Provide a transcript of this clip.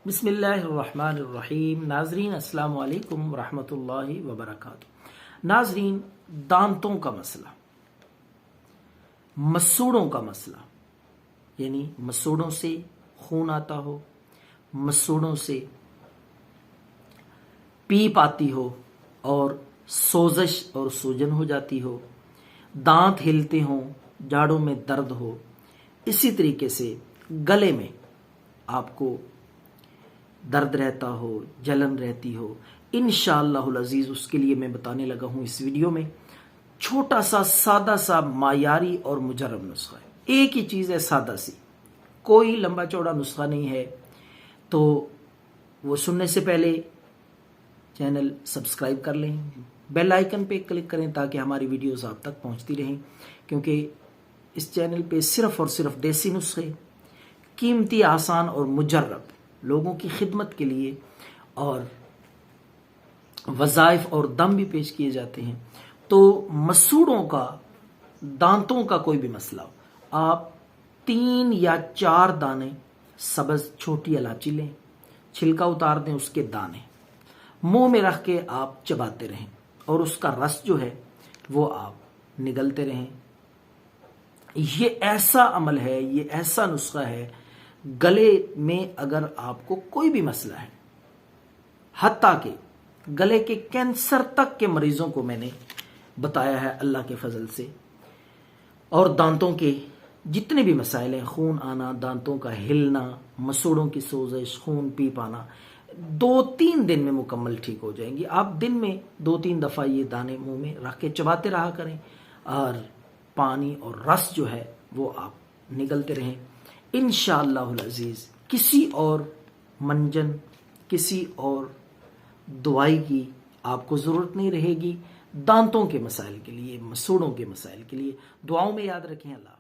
بسم اللہ الرحمن الرحیم۔ ناظرین السلام علیکم ورحمۃ اللہ وبرکاتہ۔ ناظرین، دانتوں کا مسئلہ، مسوڑوں کا مسئلہ، یعنی مسوڑوں سے خون آتا ہو، مسوڑوں سے پیپ آتی ہو اور سوزش اور سوجن ہو جاتی ہو، دانت ہلتے ہوں، جاڑوں میں درد ہو، اسی طریقے سے گلے میں آپ کو درد رہتا ہو، جلن رہتی ہو، انشاءاللہ العزیز اس کے لیے میں بتانے لگا ہوں اس ویڈیو میں چھوٹا سا سادہ سا معیاری اور مجرب نسخہ ہے۔ ایک ہی چیز ہے، سادہ سی، کوئی لمبا چوڑا نسخہ نہیں ہے۔ تو وہ سننے سے پہلے چینل سبسکرائب کر لیں، بیل آئیکن پہ کلک کریں تاکہ ہماری ویڈیوز آپ تک پہنچتی رہیں، کیونکہ اس چینل پہ صرف اور صرف دیسی نسخے، قیمتی، آسان اور مجرب، لوگوں کی خدمت کے لیے اور وظائف اور دم بھی پیش کیے جاتے ہیں۔ تو مسوڑوں کا، دانتوں کا کوئی بھی مسئلہ ہو، آپ 3 یا 4 دانے سبز چھوٹی الائچی لیں، چھلکا اتار دیں، اس کے دانے منہ میں رکھ کے آپ چباتے رہیں اور اس کا رس جو ہے وہ آپ نگلتے رہیں۔ یہ ایسا عمل ہے، یہ ایسا نسخہ ہے، گلے میں اگر آپ کو کوئی بھی مسئلہ ہے، حتیٰ کہ گلے کے کینسر تک کے مریضوں کو میں نے بتایا ہے اللہ کے فضل سے، اور دانتوں کے جتنے بھی مسائل ہیں، خون آنا، دانتوں کا ہلنا، مسوڑوں کی سوزش، خون پیپ آنا، 2-3 دن میں مکمل ٹھیک ہو جائیں گی۔ آپ دن میں 2-3 دفعہ یہ دانے منہ میں رکھ کے چباتے رہا کریں اور پانی اور رس جو ہے وہ آپ نگلتے رہیں۔ انشاءاللہ العزیز کسی اور منجن، کسی اور دوائی کی آپ کو ضرورت نہیں رہے گی دانتوں کے مسائل کے لیے، مسوڑوں کے مسائل کے لیے۔ دعاؤں میں یاد رکھیں۔ اللہ